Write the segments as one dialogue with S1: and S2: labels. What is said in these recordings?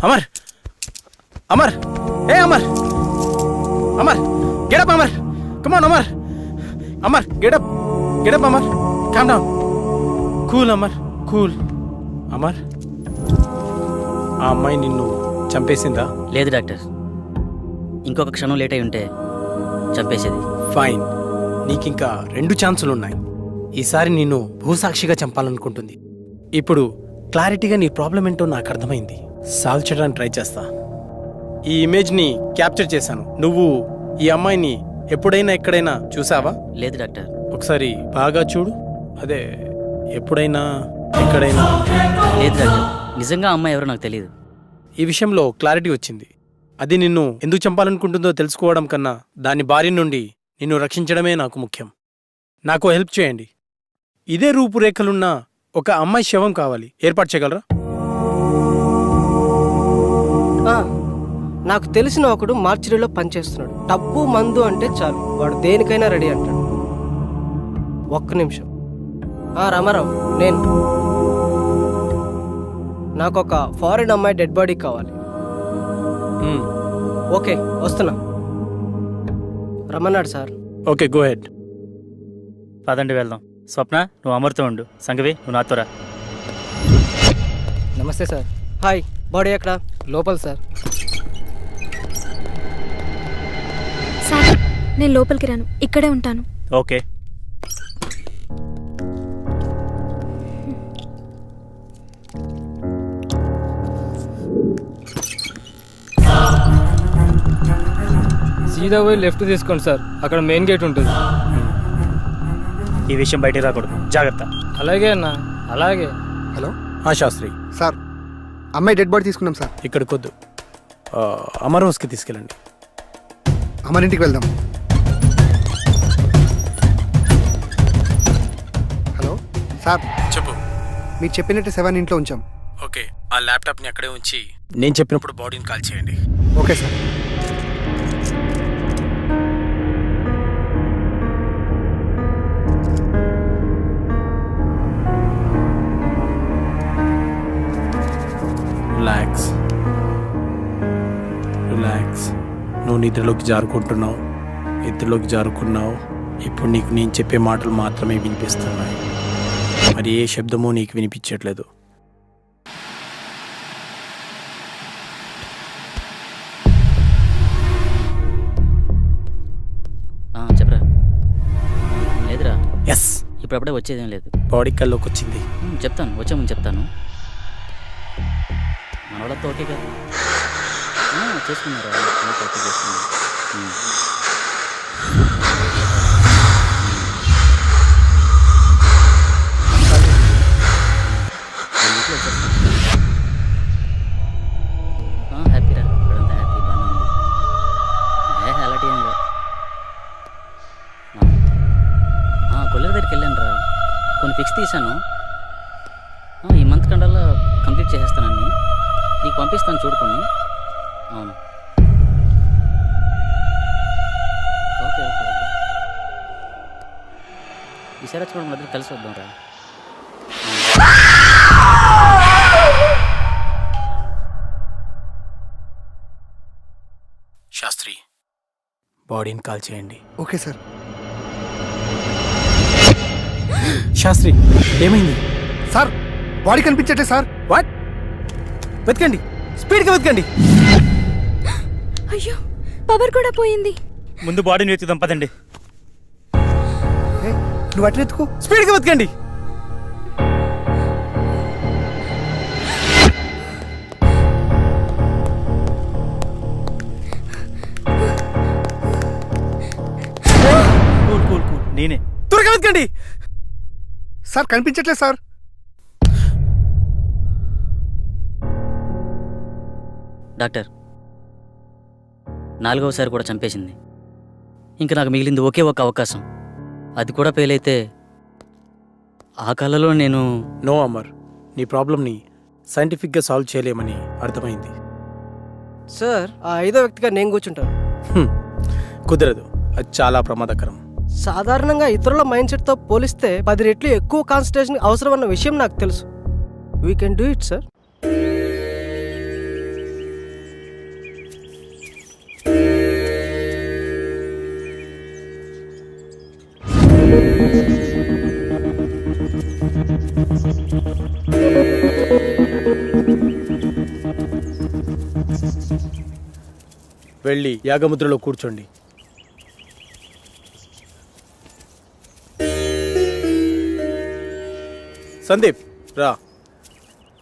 S1: అమర్ అమర్ ఏ Amar Amar get up Amar come on Amar Amar get up get up Amar calm down cool Amar cool Amar ఆ అమ్మాయి నిన్ను చంపేసిందా?
S2: లేదు డాక్టర్, ఇంకొక క్షణం లేట్ అయి ఉంటే చంపేసేది.
S1: ఫైన్, నీకింకా 2 ఛాన్సులు ఉన్నాయి. ఈసారి నిన్ను భూసాక్షిగా చంపాలనుకుంటుంది. ఇప్పుడు క్లారిటీగా నీ ప్రాబ్లం ఏంటో నాకు అర్థమైంది. సాల్వ్ చేయడానికి ట్రై చేస్తా. ఈ ఇమేజ్ని క్యాప్చర్ చేశాను. నువ్వు ఈ అమ్మాయిని ఎప్పుడైనా ఎక్కడైనా చూసావా?
S2: లేదు డాక్టర్.
S1: ఒకసారి బాగా చూడు. అదే ఎప్పుడైనా ఎక్కడైనా.
S2: లేదు డాక్టర్, నిజంగా అమ్మాయి ఎవరో నాకు తెలియదు.
S1: ఈ విషయంలో క్లారిటీ వచ్చింది. అది నిన్ను ఎందుకు చంపాలనుకుంటుందో తెలుసుకోవడం కన్నా దాని బారి నుండి నిన్ను రక్షించడమే నాకు ముఖ్యం. నాకు హెల్ప్ చేయండి. ఇదే రూపురేఖలున్న ఒక అమ్మాయి శవం కావాలి. ఏర్పాటు చేయగలరా?
S3: నాకు తెలిసిన ఒకడు మార్చిరీలో పనిచేస్తున్నాడు. డబ్బు మందు అంటే చాలు, వాడు దేనికైనా రెడీ అంటాడు. ఒక్క నిమిషం. రామారావు, నేను నాకు ఒక ఫారెన్ అమ్మాయి డెడ్ బాడీ కావాలి. ఓకే, వస్తున్నా. రమ్మన్నాడు సార్.
S1: Okay, go head.
S4: పదండి వెళ్దాం. స్వప్న, నువ్వు అమర్తో ఉండు. సంగవి, నువ్వు నాతో రా.
S3: నమస్తే సార్. హాయ్. బాడీ ఎక్కడ? లోపల సార్.
S5: సార్, నేను లోపలికి రాను, ఇక్కడే ఉంటాను.
S4: ఓకే.
S6: సీదా పోయి లెఫ్ట్ తీసుకోండి సార్, అక్కడ మెయిన్ గేట్ ఉంటుంది.
S4: ఈ విషయం బయటికి రాకూడదు, జాగ్రత్త.
S6: అలాగే అన్న, అలాగే.
S7: హలో
S1: శాస్త్రి
S7: సార్, అమ్మాయి డెడ్ బాడీ తీసుకున్నాం సార్.
S1: ఇక్కడికి వద్దు, అమర్ హౌస్కి తీసుకెళ్ళండి.
S7: అమరింటికి వెళ్దాం. హలో సార్,
S1: చెప్పు.
S7: మీరు చెప్పినట్టు 7 ఇంట్లో ఉంచాం.
S1: ఓకే, ఆ ల్యాప్టాప్ని అక్కడే ఉంచి నేను చెప్పినప్పుడు బాడీని కాల్ చేయండి.
S7: Okay sir.
S1: Relax relax. నువ్వు నిద్రలోకి జారుకుంటున్నావు. ఇప్పుడు నీకు నేను చెప్పే మాటలు మాత్రమే వినిపిస్తున్నాయి. మరి ఏ శబ్దమూ నీకు వినిపించట్లేదు.
S2: చెప్పరా. లేదురా.
S1: ఎస్,
S2: ఇప్పుడప్పుడే వచ్చేదేం లేదు.
S1: బాడీ కల్లోకి వచ్చింది.
S2: చెప్తాను, వచ్చే ముందు చెప్తాను. మన వాళ్ళతో ఓకే కదా? చేసుకున్నారా? ఓకే చేసుకున్నారు. హ్యాపీరా, ఇప్పుడంతా హ్యాపీ, బాగానే ఉంది. అలాంటి ఏం లేదు. కొల్లెర దగ్గరికి వెళ్ళాను రా, కొన్ని ఫిక్స్ తీశాను. ఈ మంత్ కండల్లో కంప్లీట్ చేసేస్తానని నీకు పంపిస్తాను, చూడుకొని. అవును, ఓకే ఓకే ఓకే. ఈసారి వచ్చి మన దగ్గర కలిసి వద్దాం రా.
S1: శాస్త్రి, బాడీని కాల్ చేయండి.
S7: Okay sir.
S1: శాస్త్రి, ఏమైంది?
S7: సార్, బాడీ కనిపించట్లేదు సార్.
S1: వాట్? వెతకండి, స్పీడ్గా వెతకండి.
S5: అయ్యో, పవర్ కూడా పోయింది.
S4: ముందు బాడీని వెతుకుదాం, పదండి.
S7: నువ్వు అట్లా ఎత్తుకో.
S1: స్పీడ్గా వెతకండి.
S4: కూల్ కూల్ కూల్, నేనే.
S1: త్వరగా వెతకండి.
S7: సార్, కనిపించట్లేదు సార్.
S2: డాక్టర్, 4వసారి కూడా చంపేసింది. ఇంకా నాకు మిగిలింది ఒకే ఒక అవకాశం. అది కూడా ఫెయిల్ అయితే ఆ కళలో నేను.
S1: నో అమర్, నీ ప్రాబ్లమ్ని సైంటిఫిక్గా సాల్వ్ చేయలేమని అర్థమైంది.
S3: సార్, ఆ 5వ వ్యక్తిగా నేను కూర్చుంటాను.
S1: కుదరదు, అది చాలా ప్రమాదకరం.
S3: సాధారణంగా ఇతరుల మైండ్ సెట్తో పోలిస్తే 10 రెట్లు ఎక్కువ కాన్సన్ట్రేషన్ అవసరం అన్న విషయం నాకు తెలుసు. We can do it sir.
S1: వెళ్ళి యాగముద్రలో కూర్చోండి. సందీప్ రా.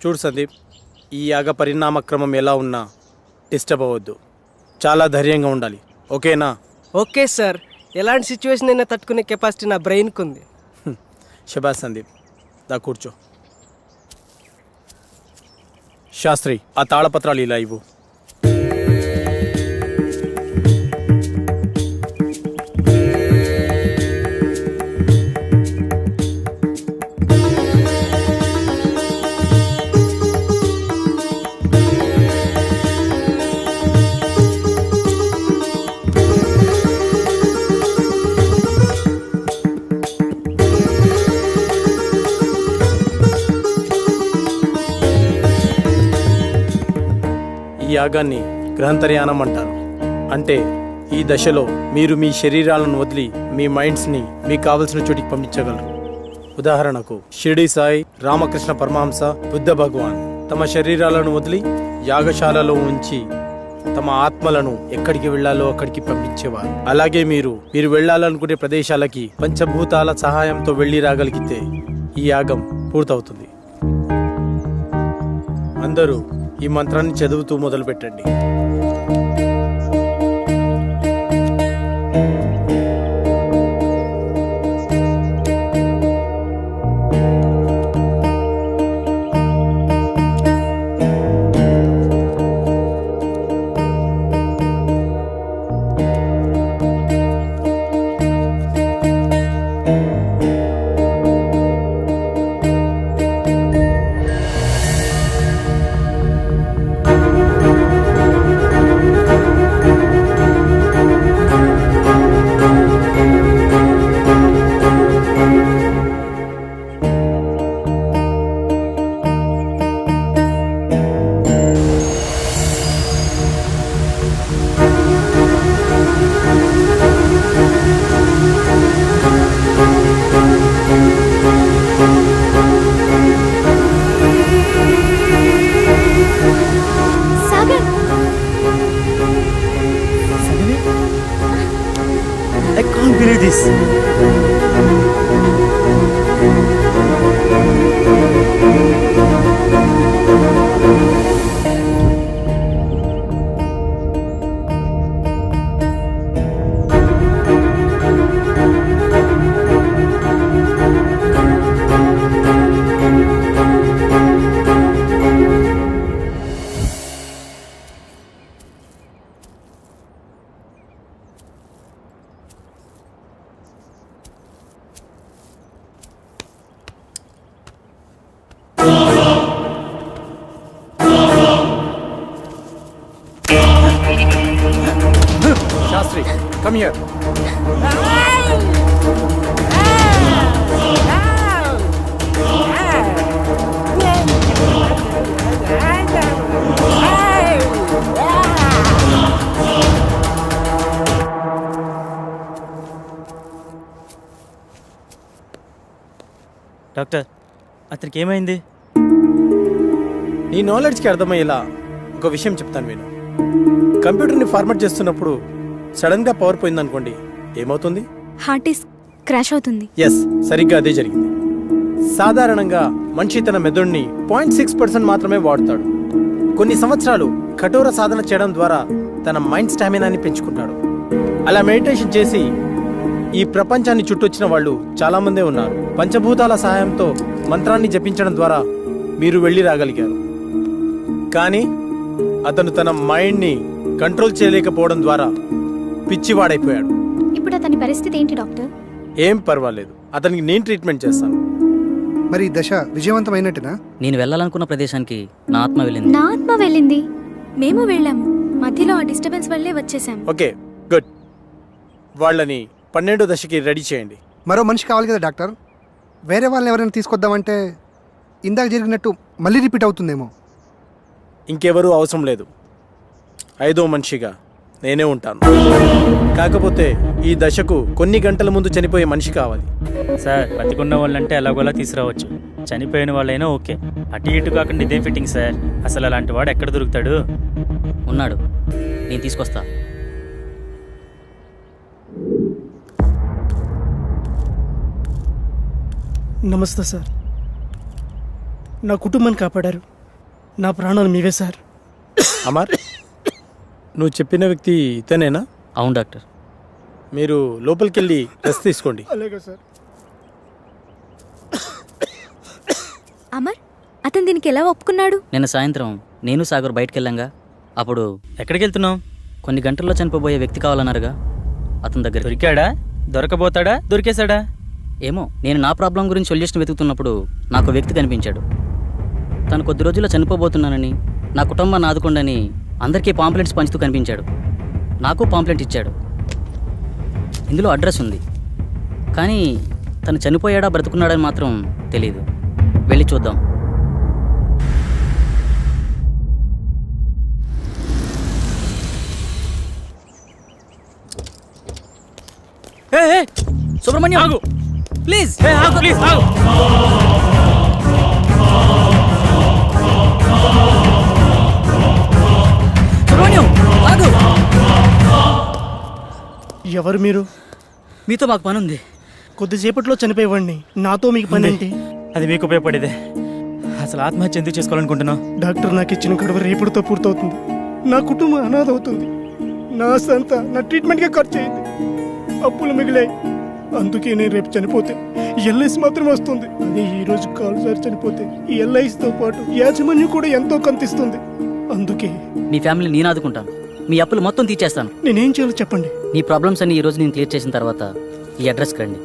S1: చూడు సందీప్, ఈ యాగ పరిణామక్రమం ఎలా ఉన్నా డిస్టర్బ్ అవ్వద్దు. చాలా ధైర్యంగా ఉండాలి, ఓకేనా?
S3: ఓకే సార్, ఎలాంటి సిచ్యువేషన్ అయినా తట్టుకునే కెపాసిటీ నా బ్రెయిన్కి ఉంది.
S1: శబాష్ సందీప్, దా కూర్చో. శాస్త్రి, ఆ తాళపత్రాలు ఇలా ఇవ్వు. ఈ యాగాన్ని గ్రహంతర్యానం అంటారు. అంటే ఈ దశలో మీరు మీ శరీరాలను వదిలి మీ మైండ్స్ని మీకు కావలసిన చోటికి పంపించగలరు. ఉదాహరణకు షిరిడి సాయి, రామకృష్ణ పరమహంస, బుద్ధ భగవాన్ తమ శరీరాలను వదిలి యాగశాలలో ఉంచి తమ ఆత్మలను ఎక్కడికి వెళ్లాలో అక్కడికి పంపించేవారు. అలాగే మీరు వెళ్లాలనుకునే ప్రదేశాలకి పంచభూతాల సహాయంతో వెళ్లి రాగలిగితే ఈ యాగం పూర్తవుతుంది. అందరూ ఈ మంత్రాన్ని చదువుతూ మొదలు పెట్టండి.
S4: I can't believe this.
S1: Shastri, come here.
S4: Doctor, అతనికి ఏమైంది?
S1: నీ నాలెడ్జ్కి అర్థమయ్యేలా ఒక విషయం చెప్తాను విను. కంప్యూటర్ని ఫార్మాట్ చేస్తున్నప్పుడు సడన్గా పవర్ పోయిందనుకోండి, ఏమవుతుంది?
S5: హార్డ్ డిస్క్ క్రాష్ అవుతుంది.
S1: ఎస్, సరిగ్గా అదే జరిగింది. సాధారణంగా మనిషి తన మెదడుని 0.6% మాత్రమే వాడుతాడు. కొన్ని సంవత్సరాలు కఠోర సాధన చేయడం ద్వారా తన మైండ్ స్టామినాని పెంచుకుంటాడు. అలా మెడిటేషన్ చేసి ఈ ప్రపంచాన్ని చుట్టొచ్చిన వాళ్ళు చాలామందే ఉన్నారు. పంచభూతాల సహాయంతో మంత్రాన్ని జపించడం ద్వారా మీరు వెళ్ళి రాగలిగారు. కానీ అతను తన మైండ్ని కంట్రోల్ చేయలేకపోవడం ద్వారా పిచ్చివాడైపోయాడు.
S5: ఇప్పుడు అతని పరిస్థితి ఏంటి డాక్టర్?
S1: ఏం పర్వాలేదు, అతనికి నేను ట్రీట్మెంట్ చేస్తాను.
S7: మరి ఈ దశ విజయవంతమైనట్టునా?
S2: నేను వెళ్ళాలనుకున్న ప్రదేశానికి నా ఆత్మ వెళ్ళింది.
S5: నా ఆత్మ వెళ్ళింది, మేము వెళ్ళాము. మధ్యలో ఆ డిస్టర్బెన్స్ వల్లే వచ్చేసాము.
S1: Okay, good. వాళ్ళని 12వ దశకి రెడీ చేయండి.
S7: మరో మనిషి కావాలి కదా డాక్టర్. వేరే వాళ్ళని ఎవరైనా తీసుకొద్దామంటే ఇందాక జరిగినట్టు మళ్ళీ రిపీట్ అవుతుందేమో.
S1: ఇంకెవరూ అవసరం లేదు. 5వ మనిషిగా నేనే ఉంటాను. కాకపోతే ఈ దశకు కొన్ని గంటల ముందు చనిపోయే మనిషి కావాలి.
S4: సార్, బతికున్న వాళ్ళంటే ఎలాగోలా తీసుకురావచ్చు. చనిపోయిన వాళ్ళైనా ఓకే. అటు ఇటు కాకుండా ఇదేం ఫిట్టింగ్ సార్. అసలు అలాంటి వాడు ఎక్కడ దొరుకుతాడు?
S2: ఉన్నాడు, నేను తీసుకొస్తా.
S8: నమస్తే సార్. నా కుటుంబాన్ని కాపాడారు. నా ప్రాణాలు మీవే సార్.
S1: అమర్, నువ్వు చెప్పిన వ్యక్తి ఇతనేనా?
S2: అవును డాక్టర్.
S1: మీరు లోపలికి వెళ్ళి రెస్ట్ తీసుకోండి.
S8: అలాగే సార్.
S5: అమర్, అతను దీనికి ఎలా ఒప్పుకున్నాడు?
S2: నిన్న సాయంత్రం నేను సాగర్ బయటకు వెళ్ళాంగా. అప్పుడు
S4: ఎక్కడికి వెళ్తున్నావు?
S2: కొన్ని గంటల్లో చనిపోబోయే వ్యక్తి కావాలన్నారుగా, అతని దగ్గర.
S4: దొరికాడా? దొరకబోతాడా? దొరికేశాడా?
S2: ఏమో, నేను నా ప్రాబ్లం గురించి సొల్యూషన్ వెతుకుతున్నప్పుడు నాకు వ్యక్తి కనిపించాడు. తను కొద్ది రోజుల్లో చనిపోబోతున్నానని, నా కుటుంబాన్ని ఆదుకోండని అందరికీ పాంప్లెట్స్ పంచుతూ కనిపించాడు. నాకు పాంప్లెట్ ఇచ్చాడు. ఇందులో అడ్రస్ ఉంది, కానీ తను చనిపోయాడా బ్రతుకున్నాడని మాత్రం తెలీదు. వెళ్ళి చూద్దాం. సుబ్రహ్మణ్యం ఆగు ప్లీజ్.
S4: ఆగు ప్లీజ్, ఆగు.
S2: సుబ్రహ్మణ్యం ఆగు.
S8: ఎవరు మీరు?
S2: మీతో మాకు పని ఉంది.
S8: కొద్దిసేపట్లో చనిపోయేవాడిని. నాతో మీకు పని ఏంటి?
S4: అది మీకు ఉపయోగపడేదే. అసలు ఆత్మహత్య ఎందుకు చేసుకోవాలనుకుంటున్నావు?
S8: డాక్టర్ నాకు ఇచ్చిన గడువు రేపటితో పూర్తవుతుంది. నా కుటుంబం అనాథ అవుతుంది. నా సంతా నా ట్రీట్మెంట్గా ఖర్చు అయింది. అప్పులు మిగిలాయి. అందుకే నేను రేపు చనిపోతే ఎల్ఐసి మాత్రం వస్తుంది. అదే ఈ రోజు కాలు సార్ చనిపోతే ఈ ఎల్ఐసితో పాటు యాజమాన్యం కూడా ఎంతో కంతిస్తుంది. అందుకే
S2: మీ ఫ్యామిలీ నేను ఆదుకుంటాను. మీ అప్పులు మొత్తం తీర్చేస్తాను.
S8: నేనేం చేయాలో చెప్పండి.
S2: నీ ప్రాబ్లమ్స్ అన్ని ఈ రోజు నేను క్లియర్ చేసిన తర్వాత ఈ అడ్రస్కి రండి.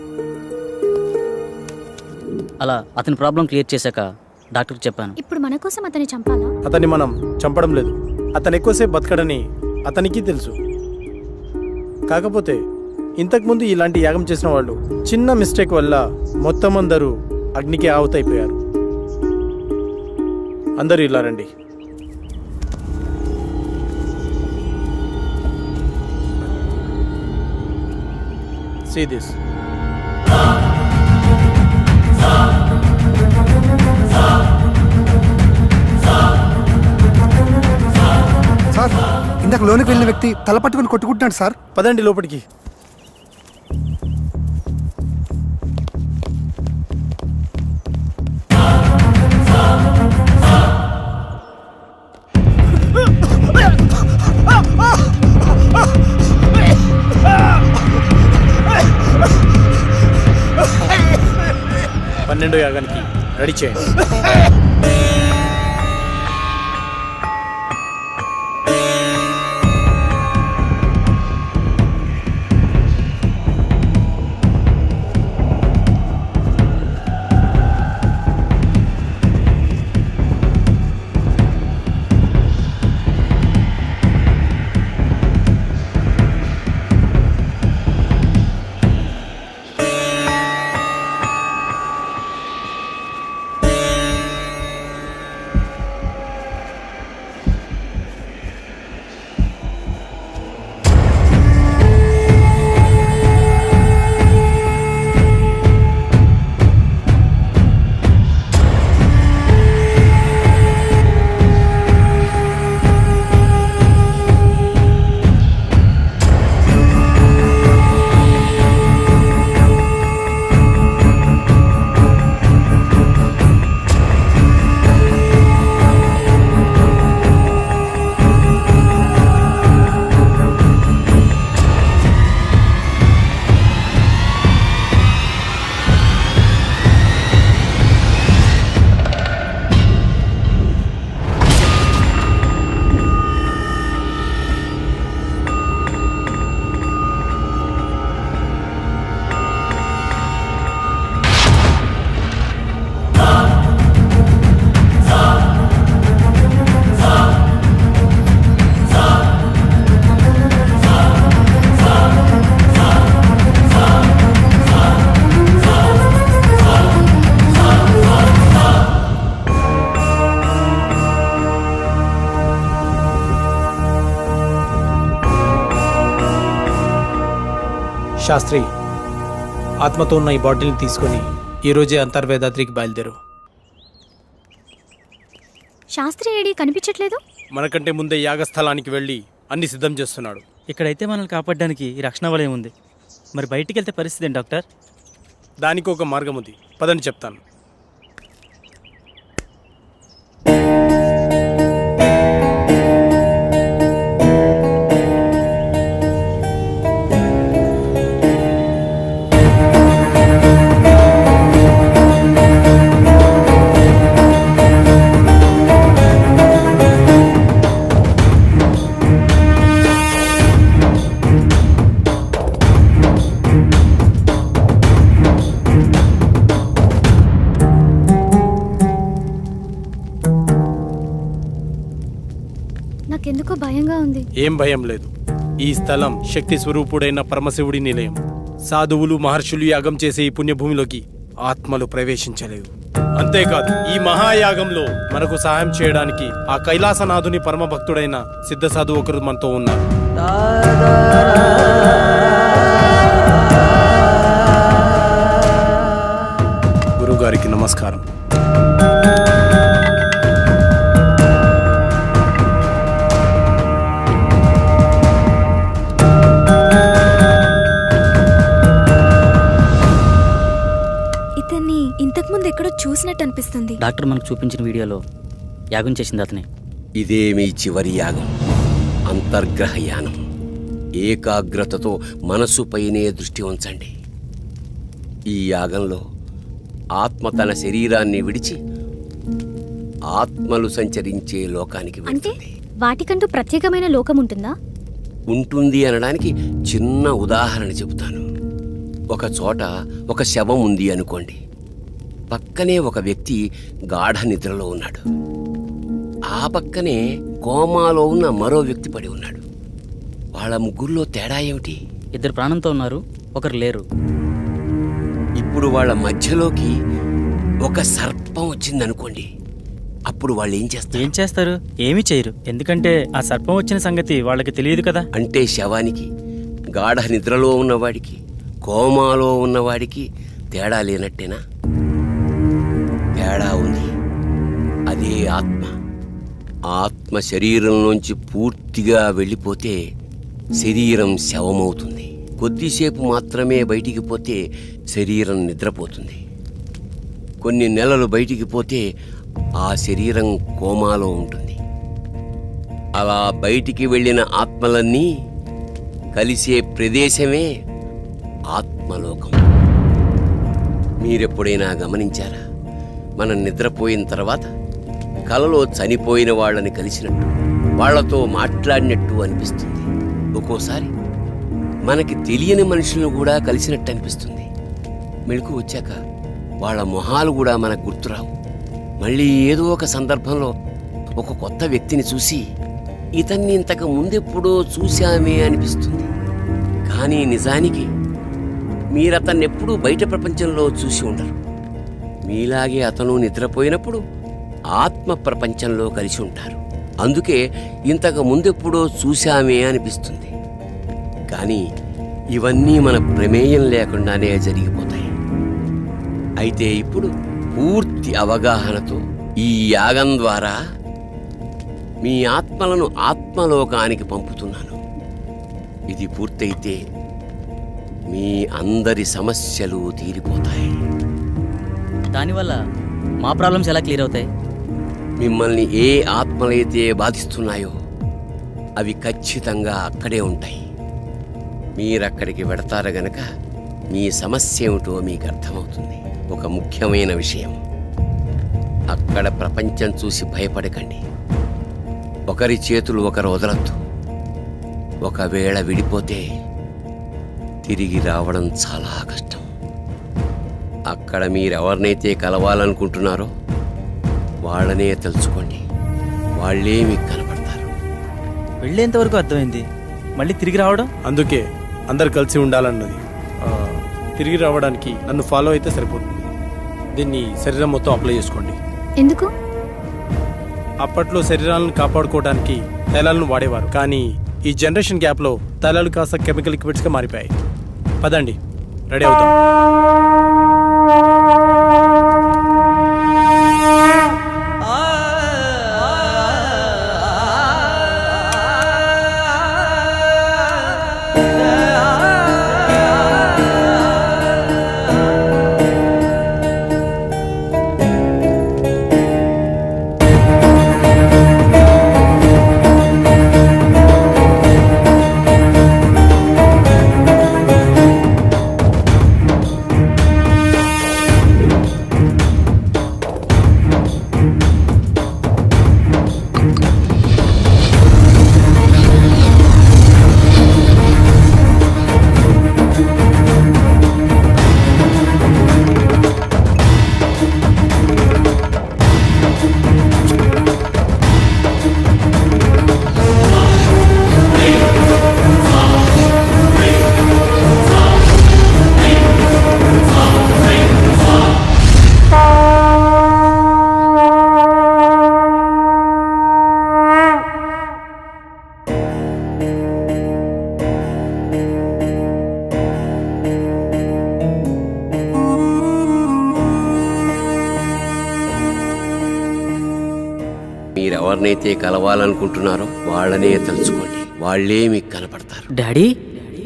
S2: అలా అతని ప్రాబ్లం క్లియర్ చేశాక డాక్టర్కి చెప్పాను.
S5: ఇప్పుడు మన కోసం అతన్ని చంపాలా?
S1: అతన్ని మనం చంపడం లేదు. అతను ఎక్కువసేపు బతకడని అతనికి తెలుసు. కాకపోతే ఇంతకుముందు ఇలాంటి యాగం చేసిన వాళ్ళు చిన్న మిస్టేక్ వల్ల మొత్తం అందరూ అగ్నికి ఆహుతైపోయారు. అందరూ ఇలా రండి. See this.
S7: సార్, ఇందాక లోనికి వెళ్ళిన వ్యక్తి తల పట్టుకొని కొట్టుకుంటున్నాడు సార్.
S1: పదండి లోపలికి. పన్నెండో యాగానికి రెడీ చేయండి. శాస్త్రి, ఆత్మతో ఉన్న ఈ బాటిల్ని తీసుకొని ఈరోజే అంతర్వేదాద్రికి బయలుదేరు.
S5: శాస్త్రి ఏడి కనిపించట్లేదు.
S1: మనకంటే ముందే యాగస్థలానికి వెళ్ళి అన్ని సిద్ధం చేస్తున్నాడు.
S4: ఇక్కడైతే మనల్ని కాపాడడానికి ఈ రక్షణ వలయం ఉంది. మరి బయటికి వెళ్తే పరిస్థితి ఏంటి డాక్టర్?
S1: దానికి ఒక మార్గం ఉంది, పదండి చెప్తాను.
S5: నాకెందుకో భయంగా ఉంది.
S1: ఏం భయం లేదు. ఈ స్థలం శక్తి స్వరూపుడైన పరమశివుడి నిలయం. సాధువులు మహర్షులు యాగం చేసే ఈ పుణ్యభూమిలోకి ఆత్మలు ప్రవేశించలేవు. అంతేకాదు, ఈ మహాయాగంలో మనకు సహాయం చేయడానికి ఆ కైలాసనాథుని పరమ భక్తుడైన సిద్ధ సాధువు ఒకరు మనతో ఉన్నారు. గురుగారికి నమస్కారం.
S5: ఇతన్ని ఇంతకుముందు ఎక్కడో చూసినట్టు అనిపిస్తుంది.
S2: డాక్టర్ మనకు చూపించిన వీడియోలో యాగం చేసింది అతనే.
S9: ఇదే మీ చివరి యాగం, అంతర్గ్రహ యానం. ఏకాగ్రతతో మనసుపైనే దృష్టి ఉంచండి. ఈ యాగంలో ఆత్మ తన శరీరాన్ని విడిచి ఆత్మలు సంచరించే లోకానికి
S5: అంటే
S9: వెళ్తుంది.
S5: వాటికంటూ ప్రత్యేకమైన లోకం ఉంటుందా?
S9: ఉంటుంది అనడానికి చిన్న ఉదాహరణ చెబుతాను. ఒక చోట ఒక శవం ఉంది అనుకోండి. పక్కనే ఒక వ్యక్తి గాఢ నిద్రలో ఉన్నాడు. ఆ పక్కనే కోమాలో ఉన్న మరో వ్యక్తి పడి ఉన్నాడు. వాళ్ళ ముగ్గురులో తేడా ఏమిటి?
S2: ఇద్దరు ప్రాణంతో ఉన్నారు, ఒకరు లేరు.
S9: ఇప్పుడు వాళ్ళ మధ్యలోకి ఒక సర్పం వచ్చిందనుకోండి. అప్పుడు వాళ్ళు ఏం చేస్తారు?
S4: ఏం చేస్తారు? ఏమీ చేయరు. ఎందుకంటే ఆ సర్పం వచ్చిన సంగతి వాళ్ళకి తెలియదు కదా.
S9: అంటే శవానికి, గాఢ నిద్రలో ఉన్నవాడికి, కోమాలో ఉన్నవాడికి తేడా లేనట్టేనా? తేడా ఉంది. అదే ఆత్మ. ఆత్మ శరీరంలోంచి పూర్తిగా వెళ్ళిపోతే శరీరం శవమవుతుంది. కొద్దిసేపు మాత్రమే బయటికి పోతే శరీరం నిద్రపోతుంది. కొన్ని నెలలు బయటికి పోతే ఆ శరీరం కోమాలో ఉంటుంది. అలా బయటికి వెళ్ళిన ఆత్మలన్నీ కలిసే ప్రదేశమే ఆత్మలోకం. మీరెప్పుడైనా గమనించారా? మనం నిద్రపోయిన తర్వాత కలలో చనిపోయిన వాళ్ళని కలిసినట్టు, వాళ్లతో మాట్లాడినట్టు అనిపిస్తుంది. ఒక్కోసారి మనకి తెలియని మనుషులను కూడా కలిసినట్టు అనిపిస్తుంది. మెలకు వచ్చాక వాళ్ళ మొహాలు కూడా మనకు గుర్తురావు. మళ్ళీ ఏదో ఒక సందర్భంలో ఒక కొత్త వ్యక్తిని చూసి ఇతన్ని ఇంతకు ముందెప్పుడో చూశామే అనిపిస్తుంది. కానీ నిజానికి మీరతన్ని ఎప్పుడూ బయట ప్రపంచంలో చూసి ఉండరు. మీలాగే అతను నిద్రపోయినప్పుడు ఆత్మ ప్రపంచంలో కలిసి ఉంటారు. అందుకే ఇంతకు ముందెప్పుడో చూశామే అనిపిస్తుంది. కానీ ఇవన్నీ మన ప్రమేయం లేకుండానే జరిగిపోతాయి. అయితే ఇప్పుడు పూర్తి అవగాహనతో ఈ యాగం ద్వారా మీ ఆత్మలను ఆత్మలోకానికి పంపుతున్నాను. ఇది పూర్తయితే మీ అందరి సమస్యలు తీరిపోతాయి.
S2: దానివల్ల మా ప్రాబ్లమ్స్ ఎలా క్లియర్ అవుతాయి?
S9: మిమ్మల్ని ఏ ఆత్మలైతే బాధిస్తున్నాయో అవి ఖచ్చితంగా అక్కడే ఉంటాయి. మీరక్కడికి వెడతారు గనక మీ సమస్య ఏమిటో మీకు అర్థమవుతుంది. ఒక ముఖ్యమైన విషయం, అక్కడ ప్రపంచం చూసి భయపడకండి. ఒకరి చేతులు ఒకరు వదలొద్దు. ఒకవేళ విడిపోతే తిరిగి రావడం చాలా కష్టం. అక్కడ మీరెవరినైతే కలవాలనుకుంటున్నారో వాళ్ళనే తలుచుకోండి. వాళ్ళే మీకు కనపడతారు.
S4: వెళ్ళేంత వరకు అర్థమైంది, మళ్ళీ తిరిగి రావడం?
S1: అందుకే అందరు కలిసి ఉండాలన్నది. తిరిగి రావడానికి నన్ను ఫాలో అయితే సరిపోతుంది. దీన్ని శరీరం మొత్తం అప్లై చేసుకోండి.
S5: ఎందుకు?
S1: అప్పట్లో శరీరాలను కాపాడుకోవడానికి తైలాలను వాడేవారు, కానీ ఈ జనరేషన్ గ్యాప్లో తైలాలు కాస్త కెమికల్ లిక్విడ్స్గా మారిపోయాయి. పదండి, రెడీ అవుతాం.
S9: ఎవరినైతే కలవాలనుకుంటున్నారో వాళ్ళనే తలుచుకోండి, వాళ్ళే మీకు కనపడతారు.
S2: డాడీ,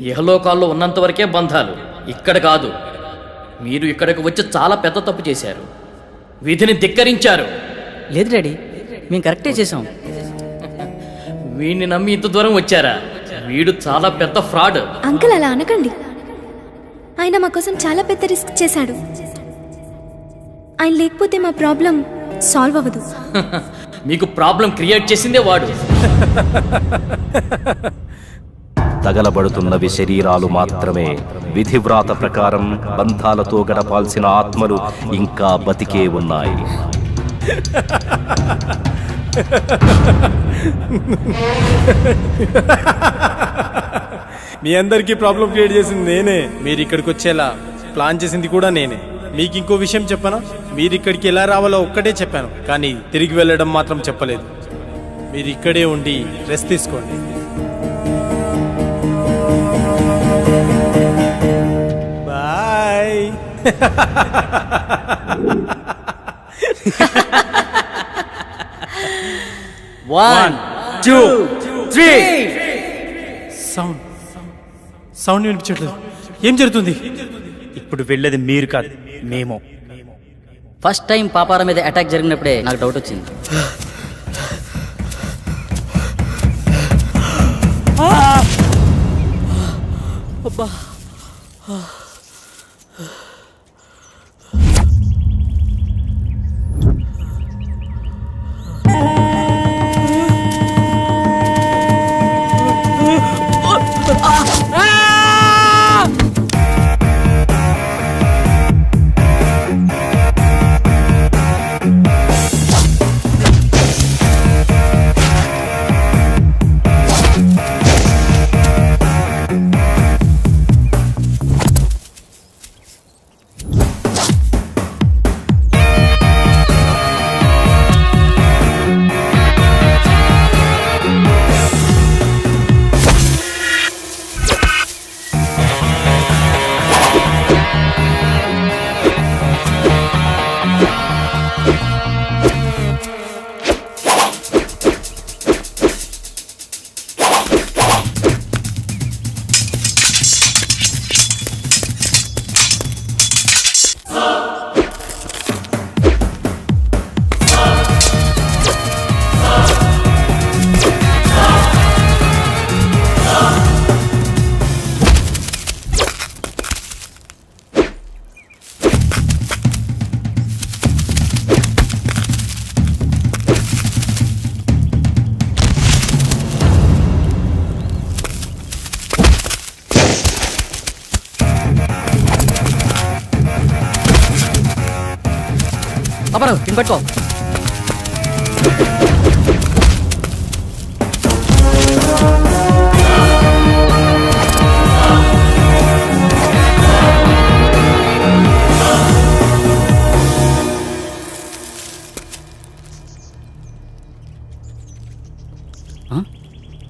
S10: ఇహలోకాల్లో ఉన్నంత వరకే బంధాలు, ఇక్కడ కాదు. మీరు ఇక్కడికి వచ్చి చాలా పెద్ద తప్పు చేశారు, విధిని ధిక్కరించారు.
S2: లేదు డాడీ, మేము కరెక్టే చేసాం.
S10: వీడిని నమ్మి ఇంత దూరం వచ్చారా? వీడు చాలా పెద్ద ఫ్రాడ్.
S5: అంకుల్ అలా అనకండి. ఆయన మా కోసం చాలా పెద్ద రిస్క్ చేశాడు. ఆయన లేకపోతే మా ప్రాబ్లం సాల్వ్ అవ్వదు.
S10: మీకు ప్రాబ్లం క్రియేట్ చేసిందే వాడు.
S11: తగలబడుతున్నవి శరీరాలు మాత్రమే. విధివ్రాత ప్రకారం బంధాలతో గడపాల్సిన ఆత్మలు ఇంకా బతికే ఉన్నాయి.
S1: మీ అందరికీ ప్రాబ్లం క్రియేట్ చేసింది నేనే. మీరు ఇక్కడికి వచ్చేలా ప్లాన్ చేసింది కూడా నేనే. మీకు ఇంకో విషయం చెప్పనా? మీరు ఇక్కడికి ఎలా రావాలో ఒక్కటే చెప్పాను, కానీ తిరిగి వెళ్ళడం మాత్రం చెప్పలేదు. మీరు ఇక్కడే ఉండి రెస్ట్ తీసుకోండి. Bye.
S10: One, two, three.
S1: Sound వినిపించట్లేదు. ఏం జరుగుతుంది?
S4: ఇప్పుడు వెళ్ళేది మీరు కాదు, మేము.
S2: ఫస్ట్ టైం పాపారా మీద అటాక్ జరిగినప్పుడే నాకు డౌట్ వచ్చింది. పాపారా, దీన్ని పట్టుకో.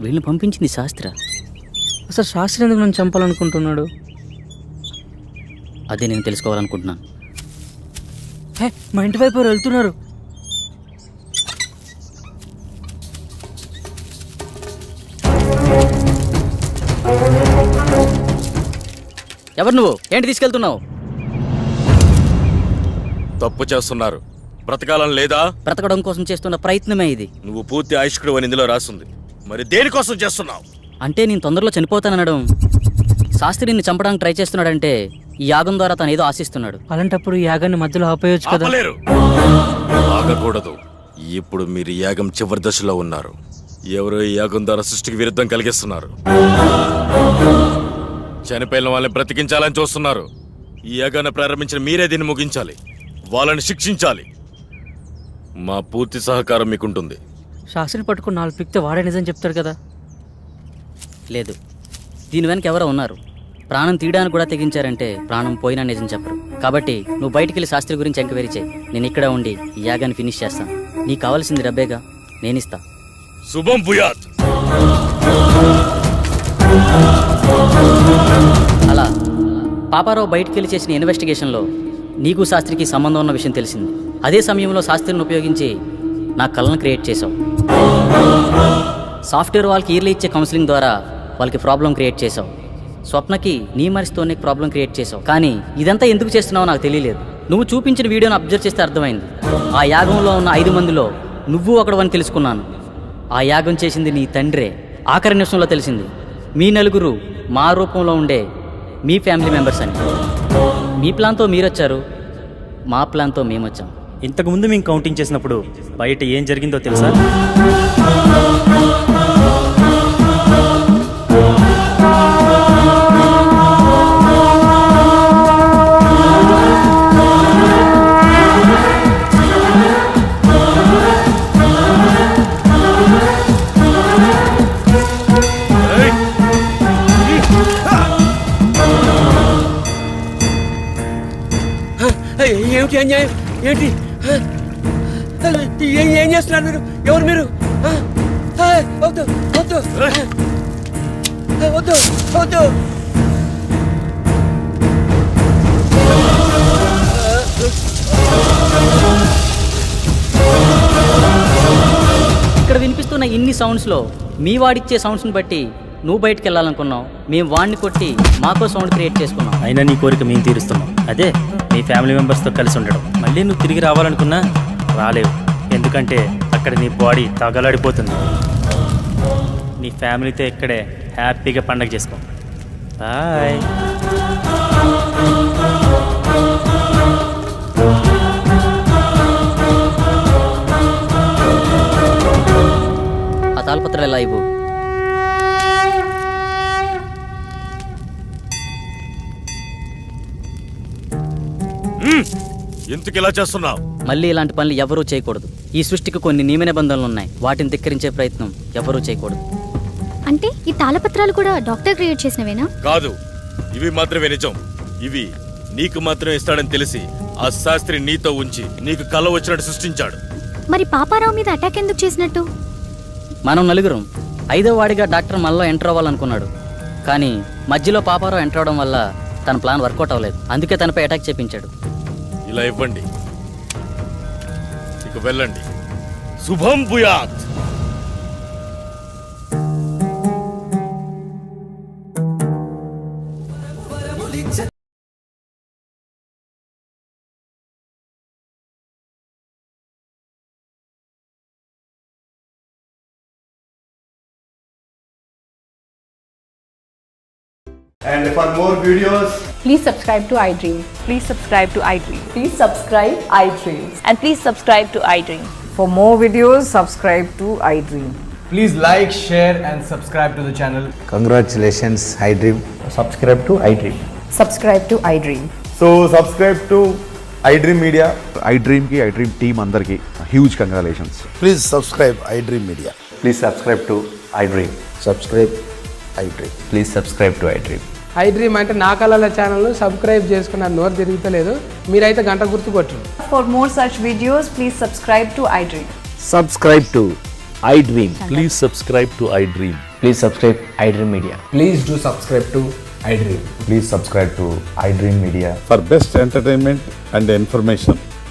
S2: వీళ్ళని పంపించింది శాస్త్ర.
S6: అసలు శాస్త్రి ఎందుకు నన్ను చంపాలనుకుంటున్నాడు?
S2: అదే నేను తెలుసుకోవాలనుకుంటున్నాను.
S6: హే, మా ఇంటి వైపు ఎవరు వెళ్తున్నారు.
S2: ఎవరు నువ్వు? ఏంటి తీసుకెళ్తున్నావు?
S12: తప్పు చేస్తున్నారు. బ్రతకాలని లేదా?
S2: బ్రతకడం కోసం చేస్తున్న ప్రయత్నమే ఇది.
S12: నువ్వు పూర్తి ఆయుష్కుడు అని ఇందులో రాస్తుంది. మరి దేనికోసం చేస్తున్నావు?
S2: అంటే నేను తొందరలో చనిపోతాననడం, శాస్త్రి నిన్ను చంపడానికి ట్రై చేస్తున్నాడంటే ఈ యాగం ద్వారా తను ఏదో ఆశిస్తున్నాడు.
S6: అలాంటప్పుడు ఈ యాగాన్ని మధ్యలో ఆపేయొచ్చు కదా.
S12: ఆపలేరు. ఆగకూడదు. ఇప్పుడు మీరు యాగం చివరి దశలో ఉన్నారు. ఎవరో ఈ యాగం ద్వారా సృష్టికి విరుద్ధం కలిగిస్తున్నారు. చనిపోయిన వాళ్ళని బ్రతికించాలని చూస్తున్నారు. ఈ యాగాన్ని ప్రారంభించిన మీరే దీన్ని ముగించాలి. వాళ్ళని శిక్షించాలి. మా పూర్తి సహకారం మీకుంటుంది.
S6: శాస్త్రిని పట్టుకుని 4 పిక్తే వాడే నిజం చెప్తాడు కదా.
S2: లేదు, దీని వెనక ఎవరో ఉన్నారు. ప్రాణం తీయడానికి కూడా తెగించారంటే ప్రాణం పోయినా నిజం చెప్పరు. కాబట్టి నువ్వు బయటికి వెళ్ళి శాస్త్రి గురించి ఎంక్వైరీ చేయి. నేను ఇక్కడ ఉండి ఈ యాగాన్ని ఫినిష్ చేస్తాను. నీకు కావాల్సింది డబ్బేగా, నేనిస్తా.
S12: శుభం భూయాత్.
S2: అలా పాపారావు బయటికి వెళ్ళి చేసిన ఇన్వెస్టిగేషన్లో నీకు శాస్త్రికి సంబంధం ఉన్న విషయం తెలిసింది. అదే సమయంలో శాస్త్రిని ఉపయోగించి నా కళను క్రియేట్ చేశావు. సాఫ్ట్వేర్ వాళ్ళకి ఇయర్లీ ఇచ్చే కౌన్సిలింగ్ ద్వారా వాళ్ళకి ప్రాబ్లం క్రియేట్ చేసావు. స్వప్నకి నీ మనసుతోనే ప్రాబ్లం క్రియేట్ చేసావు. కానీ ఇదంతా ఎందుకు చేస్తున్నావో నాకు తెలియలేదు. నువ్వు చూపించిన వీడియోని అబ్జర్వ్ చేస్తే అర్థమైంది. ఆ యాగంలో ఉన్న 5 మందిలో నువ్వు ఒకడవని తెలుసుకున్నాను. ఆ యాగం చేసింది నీ తండ్రే. ఆఖరి నిమిషంలో తెలిసింది మీ నలుగురు మా రూపంలో ఉండే మీ ఫ్యామిలీ మెంబర్స్ అని. మీ ప్లాన్తో మీరొచ్చారు, మా ప్లాన్తో మేమొచ్చాం.
S4: ఇంతకుముందు మేము కౌంటింగ్ చేసినప్పుడు బయట ఏం జరిగిందో తెలుసా?
S9: ఏమిటి అన్యాయం? ఏంటి ఏం చేస్తున్నారు మీరు? ఎవరు మీరు? వద్దు వద్దు వద్దు వద్దు.
S2: ఇక్కడ వినిపిస్తున్న ఇన్ని సౌండ్స్లో మీ వాడిచ్చే సౌండ్స్ని బట్టి నువ్వు బయటికి వెళ్ళాలనుకున్నావు, మేము వాడిని కొట్టి మాకో సౌండ్ క్రియేట్ చేసుకున్నాం.
S4: అయినా నీ కోరిక మేము తీరుస్తున్నాం. అదే నీ ఫ్యామిలీ మెంబర్స్తో కలిసి ఉండడం. మళ్ళీ నువ్వు తిరిగి రావాలనుకున్నా రాలేవు. ఎందుకంటే అక్కడ నీ బాడీ తగలాడిపోతుంది. నీ ఫ్యామిలీతో ఇక్కడే హ్యాపీగా పండగ చేసుకో. బాయ్.
S2: ఆ తాళపత్రాలు ఎలా ఇవ్వు.
S12: ఎందుకు ఇలా చేస్తున్నావు?
S2: మళ్ళీ ఇలాంటి పనులు ఎవరూ చేయకూడదు. ఈ సృష్టికి కొన్ని నియమ నిబంధనలు ఉన్నాయి. వాటిని ధిక్కరించే ప్రయత్నం ఎవరూ చేయకూడదు.
S5: అంటే ఈ తాళపత్రాలు కూడా డాక్టర్ క్రియేట్ చేసినవేనా?
S12: కాదు, ఇవి మాత్రమే నిజం. ఇవి నీకు మాత్రమే ఇస్తాడని తెలిసి ఆ శాస్త్రి నీతో ఉంచి నీకు కల వచ్చినట్టు సృష్టించాడు.
S5: మరి పాపారావు మీద అటాక్ ఎందుకు చేసినట్టు?
S2: మనం నలుగురం 5వ వాడిగా డాక్టర్ మనలో ఎంటర్ అవ్వాలనుకున్నాడు. కానీ మధ్యలో పాపారావు ఎంటర్ అవడం వల్ల తన ప్లాన్ వర్కౌట్ అవ్వలేదు. అందుకే తనపై అటాక్ చేపించాడు.
S12: ఇలా ఇవ్వండి, ఇక వెళ్ళండి. శుభం భూయాత్.
S13: And for more videos,
S14: please subscribe to iDream. Please subscribe to iDream. Please subscribe iDream. And please subscribe to iDream. For more videos, subscribe to iDream.
S13: please like, share and subscribe to the channel.
S15: Congratulations, iDream.
S13: Subscribe to iDream.
S14: Subscribe to iDream.
S13: So subscribe to iDream Media.
S15: iDream ki iDream team andarki huge congratulations.
S13: Please subscribe iDream Media.
S15: Please subscribe to iDream.
S13: Subscribe iDream.
S15: Please subscribe to iDream.
S3: iDream అంటే నా కళల ఛానల్ను subscribe చేసుకున్న నోరు తిరుగుతలేదు. మీరైతే గంట గుర్తు కొట్టండి.
S14: For more such videos, please subscribe to iDream.
S11: Subscribe to iDream. Please subscribe to iDream.
S15: Please subscribe iDream Media.
S13: Please do subscribe to iDream.
S15: Please subscribe to iDream Media.
S16: For best entertainment and information,